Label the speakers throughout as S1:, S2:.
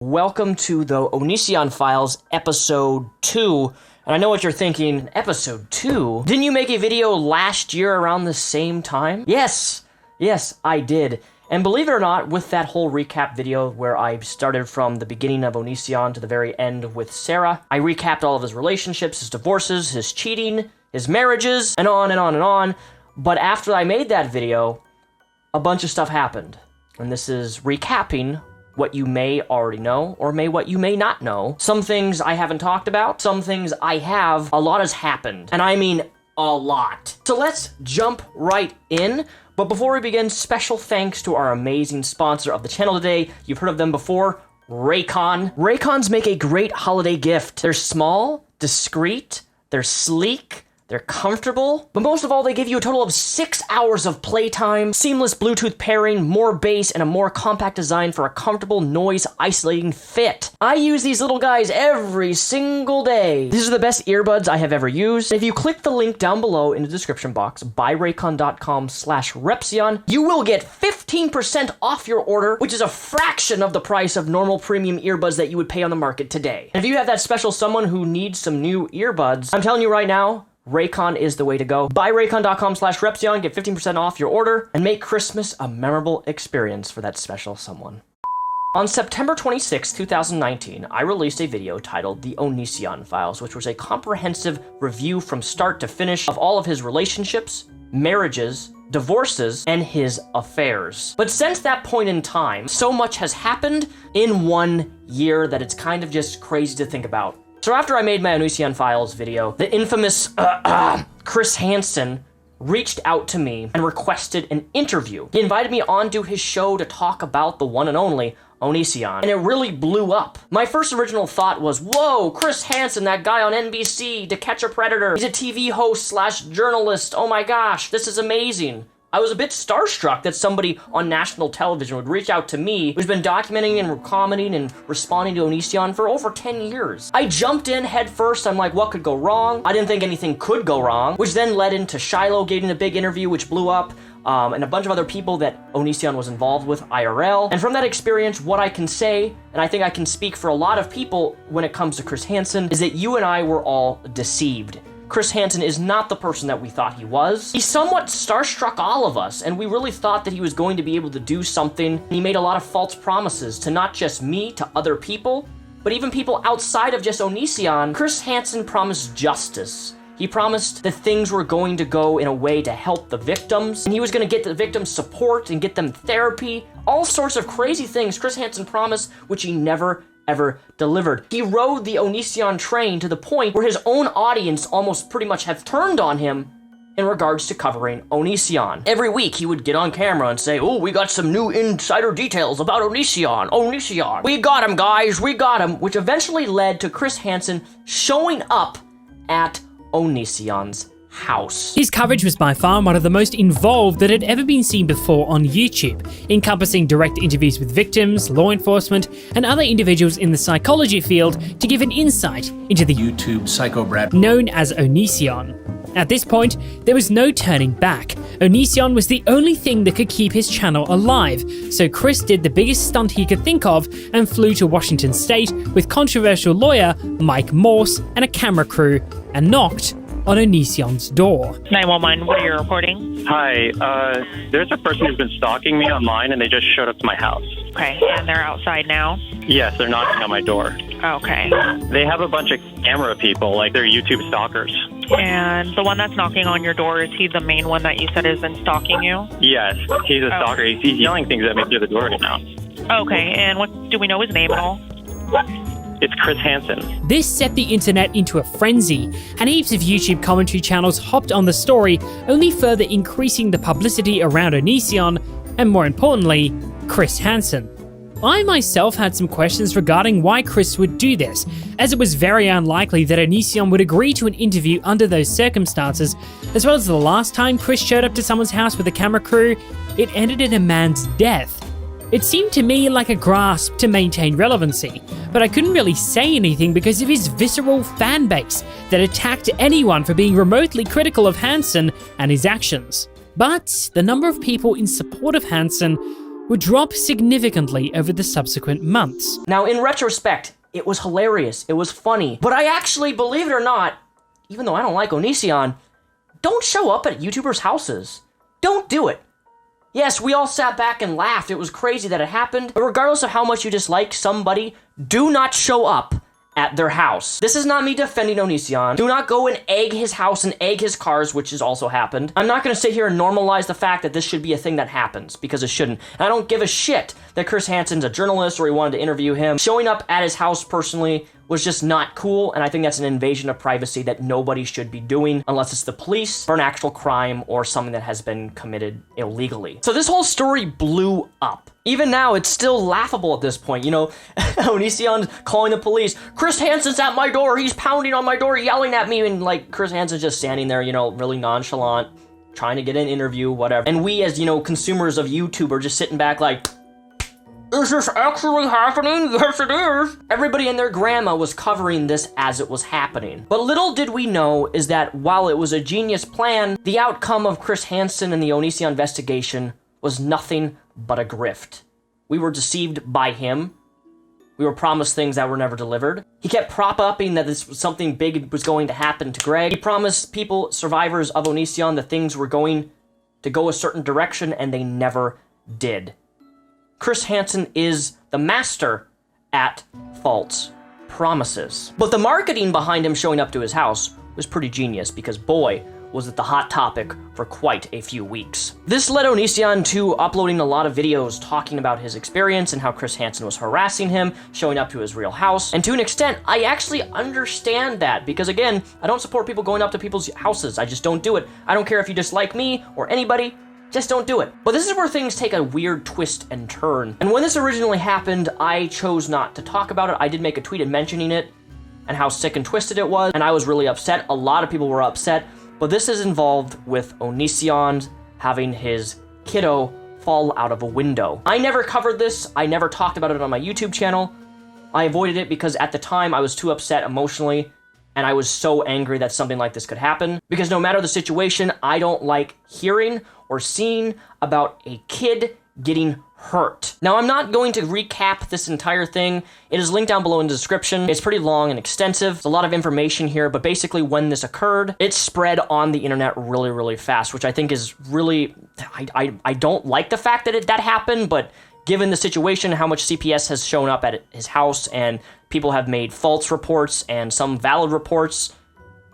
S1: Welcome to the Onision Files, episode 2. And I know what you're thinking, episode 2? Didn't you make a video last year around the same time? Yes, I did. And believe it or not, with that whole recap video where I started from the beginning of Onision to the very end with Sarah, I recapped all of his relationships, his divorces, his cheating, his marriages, and on and on and on. But after I made that video, a bunch of stuff happened. And this is recapping what you may already know, or what you may not know. Some things I haven't talked about, some things I have. A lot has happened, and I mean a lot. So let's jump right in. But before we begin, special thanks to our amazing sponsor of the channel today. You've heard of them before, Raycon. Raycons make a great holiday gift. They're small, discreet, they're sleek, they're comfortable, but most of all, they give you a total of 6 hours of playtime, seamless Bluetooth pairing, more bass, and a more compact design for a comfortable, noise-isolating fit. I use these little guys every single day. These are the best earbuds I have ever used. If you click the link down below in the description box, buyraycon.com/Repzion, you will get 15% off your order, which is a fraction of the price of normal premium earbuds that you would pay on the market today. And if you have that special someone who needs some new earbuds, I'm telling you right now, Raycon is the way to go. Buyraycon.com/Repzion, get 15% off your order, and make Christmas a memorable experience for that special someone. On September 26, 2019, I released a video titled The Onision Files, which was a comprehensive review from start to finish of all of his relationships, marriages, divorces, and his affairs. But since that point in time, so much has happened in 1 year that it's kind of just crazy to think about. So after I made my Onision Files video, the infamous Chris Hansen reached out to me and requested an interview. He invited me onto his show to talk about the one and only Onision, and it really blew up. My first original thought was, whoa, Chris Hansen, that guy on NBC, To Catch a Predator. He's a TV host / journalist. Oh my gosh, this is amazing. I was a bit starstruck that somebody on national television would reach out to me who's been documenting and commenting and responding to Onision for over 10 years. I jumped in head first. I'm like, what could go wrong? I didn't think anything could go wrong, which then led into Shiloh giving a big interview, which blew up, and a bunch of other people that Onision was involved with IRL. And from that experience, what I can say, and I think I can speak for a lot of people when it comes to Chris Hansen, is that you and I were all deceived. Chris Hansen is not the person that we thought he was. He somewhat starstruck all of us, and we really thought that he was going to be able to do something. He made a lot of false promises to not just me, to other people, but even people outside of just Onision. Chris Hansen promised justice. He promised that things were going to go in a way to help the victims, and he was going to get the victims support and get them therapy. All sorts of crazy things Chris Hansen promised, which he never ever delivered. He rode the Onision train to the point where his own audience almost pretty much have turned on him in regards to covering Onision. Every week he would get on camera and say, oh, we got some new insider details about Onision. We got him, guys, we got him, which eventually led to Chris Hansen showing up at Onision's house.
S2: His coverage was by far one of the most involved that had ever been seen before on YouTube, encompassing direct interviews with victims, law enforcement, and other individuals in the psychology field to give an insight into the
S3: YouTube psychobrad
S2: known as Onision. At this point, there was no turning back. Onision was the only thing that could keep his channel alive, so Chris did the biggest stunt he could think of and flew to Washington State with controversial lawyer Mike Morse and a camera crew and knocked on Onision's door.
S4: 911, what are you reporting?
S5: Hi, there's a person who's been stalking me online and they just showed up to my house.
S4: Okay, and they're outside now?
S5: Yes, they're knocking on my door.
S4: Okay.
S5: They have a bunch of camera people, like they're YouTube stalkers.
S4: And the one that's knocking on your door, is he the main one that you said has been stalking you?
S5: Yes, he's a stalker. He's yelling things at me through the door right now.
S4: Okay, and what do we know his name at all?
S5: It's Chris Hansen.
S2: This set the internet into a frenzy, and heaps of YouTube commentary channels hopped on the story, only further increasing the publicity around Onision, and more importantly, Chris Hansen. I myself had some questions regarding why Chris would do this, as it was very unlikely that Onision would agree to an interview under those circumstances, as well as the last time Chris showed up to someone's house with a camera crew, it ended in a man's death. It seemed to me like a grasp to maintain relevancy, but I couldn't really say anything because of his visceral fan base that attacked anyone for being remotely critical of Hansen and his actions. But the number of people in support of Hansen would drop significantly over the subsequent months.
S1: Now, in retrospect, it was hilarious, it was funny, but I actually, believe it or not, even though I don't like Onision, don't show up at YouTubers' houses. Don't do it. Yes, we all sat back and laughed. It was crazy that it happened. But regardless of how much you dislike somebody, do not show up at their house. This is not me defending Onision. Do not go and egg his house and egg his cars, which has also happened. I'm not going to sit here and normalize the fact that this should be a thing that happens, because it shouldn't. And I don't give a shit that Chris Hansen's a journalist or he wanted to interview him. Showing up at his house personally was just not cool, and I think that's an invasion of privacy that nobody should be doing unless it's the police for an actual crime or something that has been committed illegally. So this whole story blew up. Even now, it's still laughable at this point. You know, Onision's calling the police. Chris Hansen's at my door. He's pounding on my door, yelling at me. And like, Chris Hansen's just standing there, you know, really nonchalant, trying to get an interview, whatever. And we, as, you know, consumers of YouTube are just sitting back like, is this actually happening? Yes, it is. Everybody and their grandma was covering this as it was happening. But little did we know is that while it was a genius plan, the outcome of Chris Hansen and the Onision investigation was nothing but a grift. We were deceived by him. We were promised things that were never delivered. He kept prop-upping that this was something big was going to happen to Greg. He promised people, survivors of Onision, that things were going to go a certain direction, and they never did. Chris Hansen is the master at false promises. But the marketing behind him showing up to his house was pretty genius, because boy, was it the hot topic for quite a few weeks. This led Onision to uploading a lot of videos talking about his experience and how Chris Hansen was harassing him, showing up to his real house. And to an extent, I actually understand that, because again, I don't support people going up to people's houses. I just don't do it. I don't care if you dislike me or anybody. Just don't do it. But this is where things take a weird twist and turn. And when this originally happened, I chose not to talk about it. I did make a tweet mentioning it and how sick and twisted it was, and I was really upset. A lot of people were upset, but this is involved with Onision having his kiddo fall out of a window. I never covered this. I never talked about it on my YouTube channel. I avoided it because at the time I was too upset emotionally, and I was so angry that something like this could happen. Because no matter the situation, I don't like hearing or seeing about a kid getting hurt. Now, I'm not going to recap this entire thing. It is linked down below in the description. It's pretty long and extensive. There's a lot of information here, but basically when this occurred, it spread on the internet really, really fast, which I think is really, I don't like the fact that that happened, but given the situation, how much CPS has shown up at his house, and people have made false reports and some valid reports,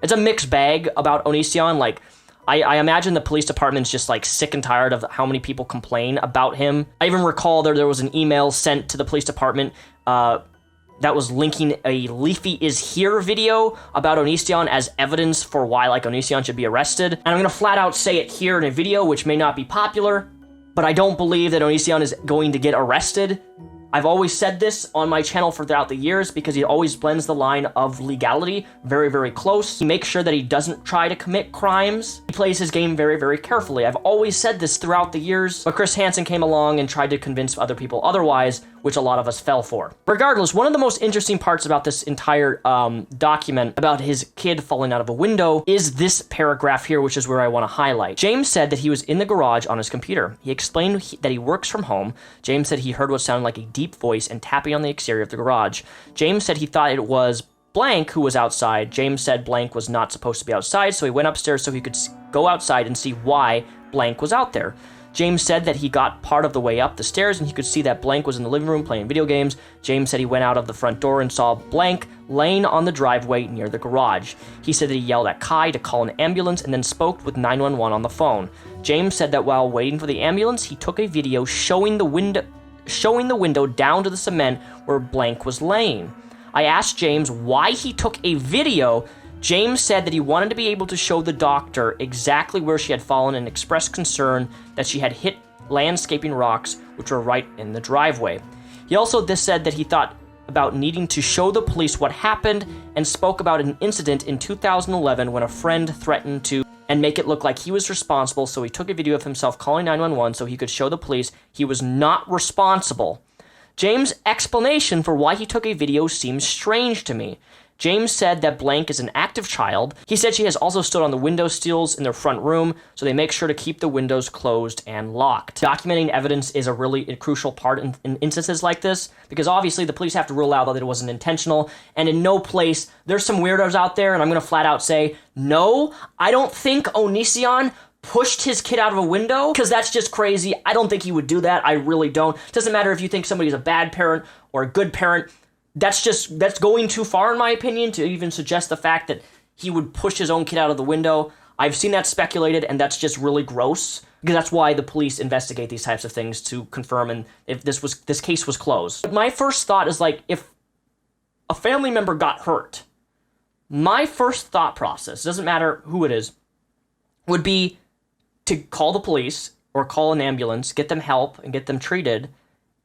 S1: it's a mixed bag about Onision. Like, I imagine the police department's just like sick and tired of how many people complain about him. I even recall there was an email sent to the police department that was linking a Leafy is Here video about Onision as evidence for why like Onision should be arrested. And I'm gonna flat out say it here in a video, which may not be popular, but I don't believe that Onision is going to get arrested. I've always said this on my channel throughout the years because he always blends the line of legality very, very close. He makes sure that he doesn't try to commit crimes. He plays his game very, very carefully. I've always said this throughout the years, but Chris Hansen came along and tried to convince other people otherwise, which a lot of us fell for. Regardless, one of the most interesting parts about this entire document about his kid falling out of a window is this paragraph here, which is where I want to highlight. James said that he was in the garage on his computer. He explained that he works from home. James said he heard what sounded like a deep voice and tapping on the exterior of the garage. James said he thought it was blank who was outside. James said blank was not supposed to be outside, so he went upstairs so he could go outside and see why blank was out there. James said that he got part of the way up the stairs and he could see that blank was in the living room playing video games. James said he went out of the front door and saw blank laying on the driveway near the garage. He said that he yelled at Kai to call an ambulance and then spoke with 911 on the phone. James said that while waiting for the ambulance, he took a video showing the window down to the cement where blank was laying. I asked James why he took a video. James said that he wanted to be able to show the doctor exactly where she had fallen and expressed concern that she had hit landscaping rocks which were right in the driveway. He also said that he thought about needing to show the police what happened and spoke about an incident in 2011 when a friend threatened to and make it look like he was responsible, so he took a video of himself calling 911 so he could show the police he was not responsible. James' explanation for why he took a video seems strange to me. James said that blank is an active child. He said she has also stood on the window sills in their front room, so they make sure to keep the windows closed and locked. Documenting evidence is a really crucial part in instances like this, because obviously the police have to rule out that it wasn't intentional, and in no place, there's some weirdos out there, and I'm gonna flat out say, no, I don't think Onision pushed his kid out of a window, because that's just crazy. I don't think he would do that. I really don't. Doesn't matter if you think somebody's a bad parent or a good parent. That's going too far, in my opinion, to even suggest the fact that he would push his own kid out of the window. I've seen that speculated, and that's just really gross, because that's why the police investigate these types of things, to confirm and if this case was closed. But my first thought is, like, if a family member got hurt, my first thought process, doesn't matter who it is, would be to call the police or call an ambulance, get them help, and get them treated,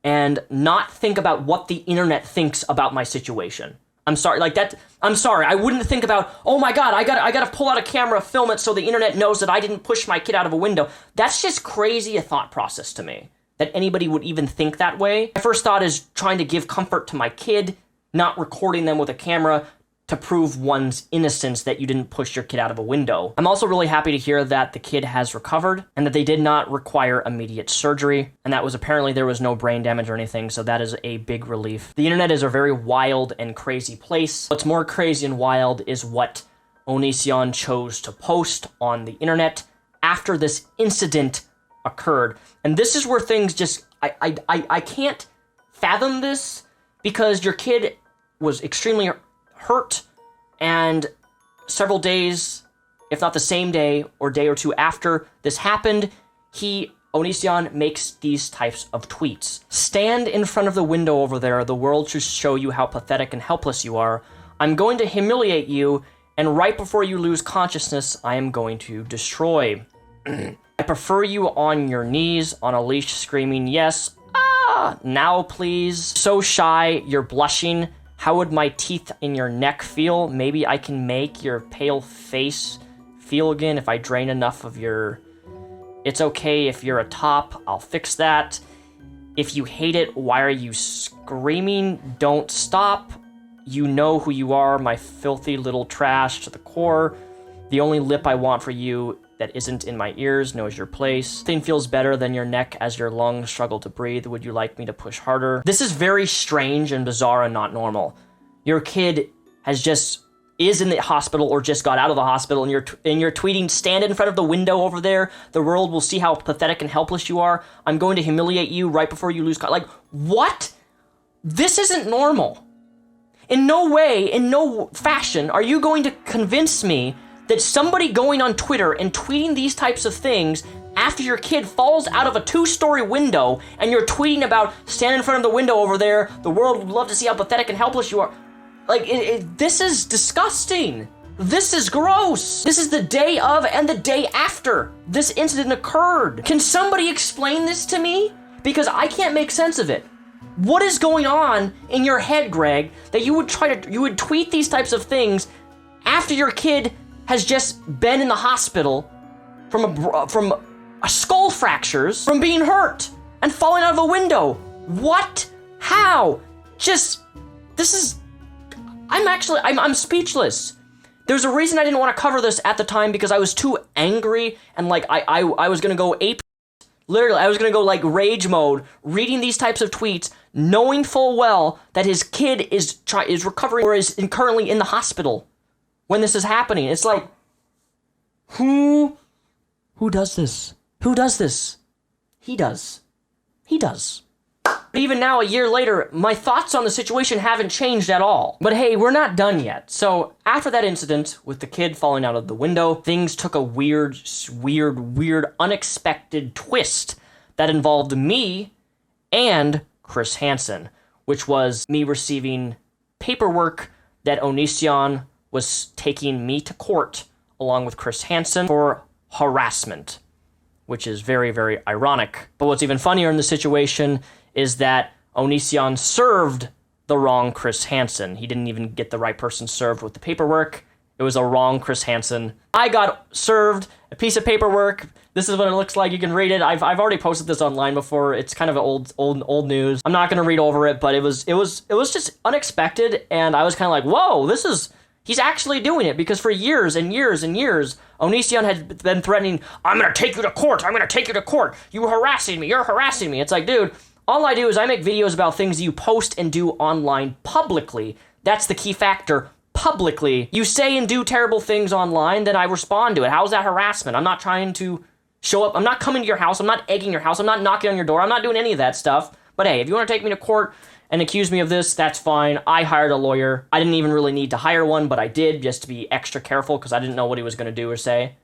S1: and not think about what the internet thinks about my situation. I'm sorry, like that. I'm sorry. I wouldn't think about, oh my God, I gotta pull out a camera, film it so the internet knows that I didn't push my kid out of a window. That's just crazy a thought process to me, that anybody would even think that way. My first thought is trying to give comfort to my kid, not recording them with a camera to prove one's innocence that you didn't push your kid out of a window. I'm also really happy to hear that the kid has recovered and that they did not require immediate surgery, and that was apparently there was no brain damage or anything, so that is a big relief. The internet is a very wild and crazy place. What's more crazy and wild is what Onision chose to post on the internet after this incident occurred. And this is where things just, I can't fathom this, because your kid was extremely hurt, and several days, if not the same day or day or two after this happened, Onision makes these types of tweets. Stand in front of the window over there. The world should show you how pathetic and helpless you are. I'm going to humiliate you, and right before you lose consciousness, I am going to destroy. I prefer you on your knees, on a leash, screaming, yes, now please. So shy, you're blushing. How would my teeth in your neck feel? Maybe I can make your pale face feel again if I drain enough of your... It's okay if you're a top, I'll fix that. If you hate it, why are you screaming? Don't stop. You know who you are, my filthy little trash to the core. The only lip I want for you that isn't in my ears knows your place. Nothing feels better than your neck as your lungs struggle to breathe. Would you like me to push harder? This is very strange and bizarre and not normal. Your kid is in the hospital or just got out of the hospital, and you're tweeting, stand in front of the window over there. The world will see how pathetic and helpless you are. I'm going to humiliate you right before you lose like, what? This isn't normal. In no way, in no fashion, are you going to convince me that somebody going on Twitter and tweeting these types of things after your kid falls out of a 2-story window, and you're tweeting about stand in front of the window over there, the world would love to see how pathetic and helpless you are. Like, this is disgusting. This is gross. This is the day of and the day after this incident occurred. Can somebody explain this to me? Because I can't make sense of it. What is going on in your head, Greg, that you would tweet these types of things after your kid has just been in the hospital from a skull fractures, from being hurt and falling out of a window? What? How? I'm speechless. There's a reason I didn't want to cover this at the time, because I was too angry, and like I was gonna go ape. Literally, I was gonna go like rage mode, reading these types of tweets, knowing full well that his kid is recovering or is currently in the hospital when this is happening. It's like, who does this? Who does this? He does. But even now, a year later, my thoughts on the situation haven't changed at all. But hey, we're not done yet. So after that incident with the kid falling out of the window, things took a weird, unexpected twist that involved me and Chris Hansen, which was me receiving paperwork that Onision was taking me to court along with Chris Hansen for harassment, which is very, very ironic. But what's even funnier in the situation is that Onision served the wrong Chris Hansen. He didn't even get the right person served with the paperwork. It was a wrong Chris Hansen. I got served a piece of paperwork This is what it looks like. You can read it. I've already posted this online before. It's kind of old news. I'm not gonna read over it, but it was just unexpected, and I was kind of like, whoa, he's actually doing it, because for years and years and years, Onision had been threatening, I'm gonna take you to court. I'm gonna take you to court. You're harassing me. It's like, dude, all I do is I make videos about things you post and do online publicly. That's the key factor. Publicly. You say and do terrible things online, then I respond to it. How's that harassment? I'm not trying to show up. I'm not coming to your house. I'm not egging your house. I'm not knocking on your door. I'm not doing any of that stuff. But hey, if you want to take me to court and accuse me of this, that's fine. I hired a lawyer. I didn't even really need to hire one, but I did, just to be extra careful, because I didn't know what he was going to do or say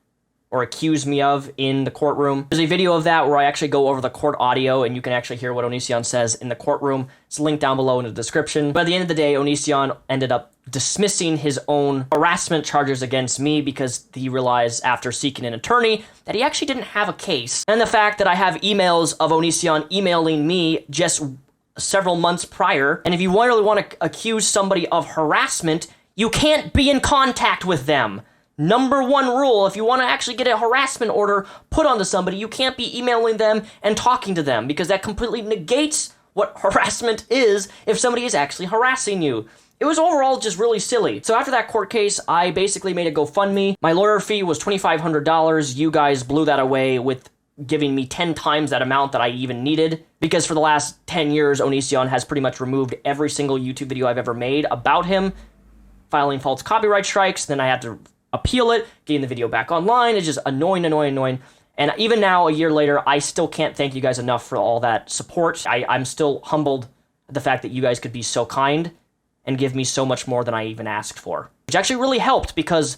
S1: or accuse me of in the courtroom. There's a video of that where I actually go over the court audio, and you can actually hear what Onision says in the courtroom. It's linked down below in the description. But at the end of the day, Onision ended up dismissing his own harassment charges against me, because he realized after seeking an attorney that he actually didn't have a case. And the fact that I have emails of Onision emailing me just several months prior, and if you really want to accuse somebody of harassment, you can't be in contact with them. Number one rule, if you want to actually get a harassment order put onto somebody, you can't be emailing them and talking to them, because that completely negates what harassment is if somebody is actually harassing you. It was overall just really silly. So after that court case, I basically made a GoFundMe. My lawyer fee was $2,500. You guys blew that away with giving me 10 times that amount that I even needed, because for the last 10 years, Onision has pretty much removed every single YouTube video I've ever made about him, filing false copyright strikes. Then I had to appeal it, getting the video back online. It's just annoying. And even now, a year later, I still can't thank you guys enough for all that support. I'm still humbled at the fact that you guys could be so kind and give me so much more than I even asked for. Which actually really helped, because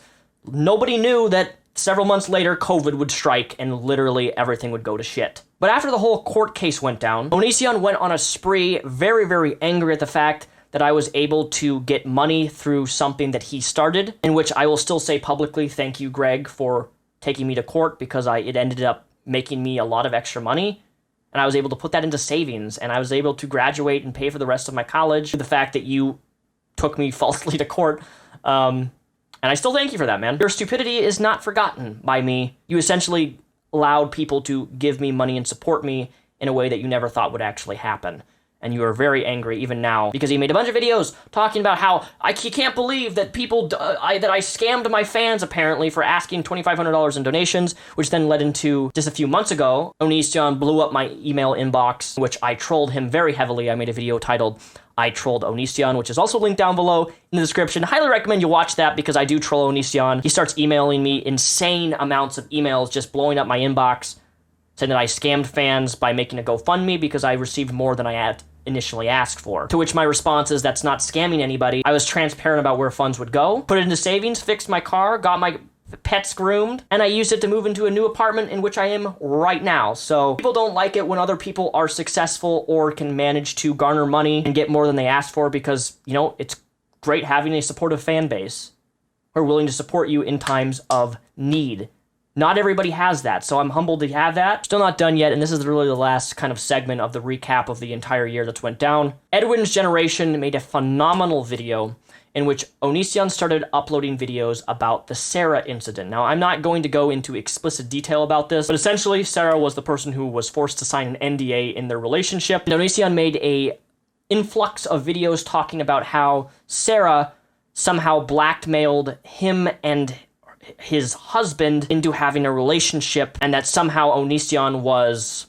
S1: nobody knew that several months later, COVID would strike and literally everything would go to shit. But after the whole court case went down, Onision went on a spree, very, very angry at the fact that I was able to get money through something that he started, in which I will still say publicly, thank you, Greg, for taking me to court, because it ended up making me a lot of extra money, and I was able to put that into savings, and I was able to graduate and pay for the rest of my college. The fact that you took me falsely to court, and I still thank you for that, man. Your stupidity is not forgotten by me. You essentially allowed people to give me money and support me in a way that you never thought would actually happen. And you are very angry even now, because he made a bunch of videos talking about how he can't believe that that I scammed my fans, apparently, for asking $2,500 in donations, which then led into, just a few months ago, Onision blew up my email inbox, which I trolled him very heavily. I made a video titled, I Trolled Onision, which is also linked down below in the description. Highly recommend you watch that, because I do troll Onision. He starts emailing me insane amounts of emails, just blowing up my inbox, saying that I scammed fans by making a GoFundMe because I received more than I had initially asked for. To which my response is, that's not scamming anybody. I was transparent about where funds would go, put it into savings, fixed my car, got my pets groomed, and I used it to move into a new apartment in which I am right now. So people don't like it when other people are successful or can manage to garner money and get more than they asked for, because, you know, it's great having a supportive fan base who are willing to support you in times of need. Not everybody has that, so I'm humbled to have that. Still not done yet, and this is really the last kind of segment of the recap of the entire year that's went down. Edwin's Generation made a phenomenal video in which Onision started uploading videos about the Sarah incident. Now, I'm not going to go into explicit detail about this, but essentially, Sarah was the person who was forced to sign an NDA in their relationship. And Onision made a influx of videos talking about how Sarah somehow blackmailed him and his husband into having a relationship, and that somehow Onision was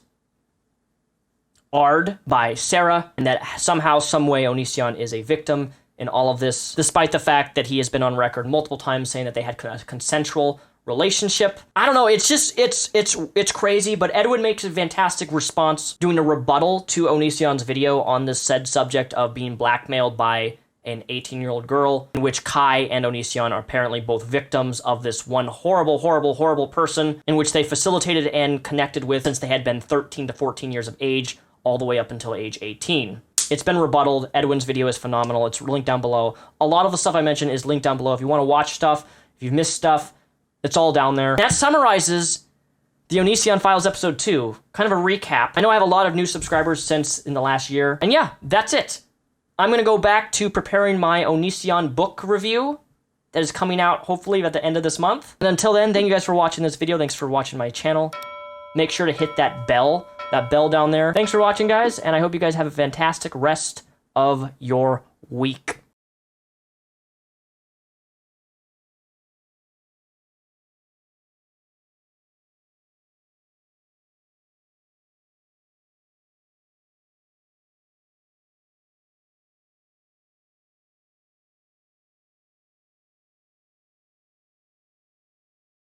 S1: arred by Sarah, and that somehow, some way, Onision is a victim in all of this, despite the fact that he has been on record multiple times saying that they had a consensual relationship. I don't know, it's just, it's crazy, but Edwin makes a fantastic response, doing a rebuttal to Onision's video on this said subject of being blackmailed by an 18-year-old girl, in which Kai and Onision are apparently both victims of this one horrible person, in which they facilitated and connected with since they had been 13 to 14 years of age, all the way up until age 18. It's been rebutted. Edwin's video is phenomenal. It's linked down below. A lot of the stuff I mentioned is linked down below. If you want to watch stuff, if you've missed stuff, it's all down there. That summarizes the Onision Files episode 2. Kind of a recap. I know I have a lot of new subscribers since in the last year. And yeah, that's it. I'm going to go back to preparing my Onision book review that is coming out hopefully at the end of this month. And until then, thank you guys for watching this video. Thanks for watching my channel. make sure to hit that bell down there. Thanks for watching, guys, and I hope you guys have a fantastic rest of your week.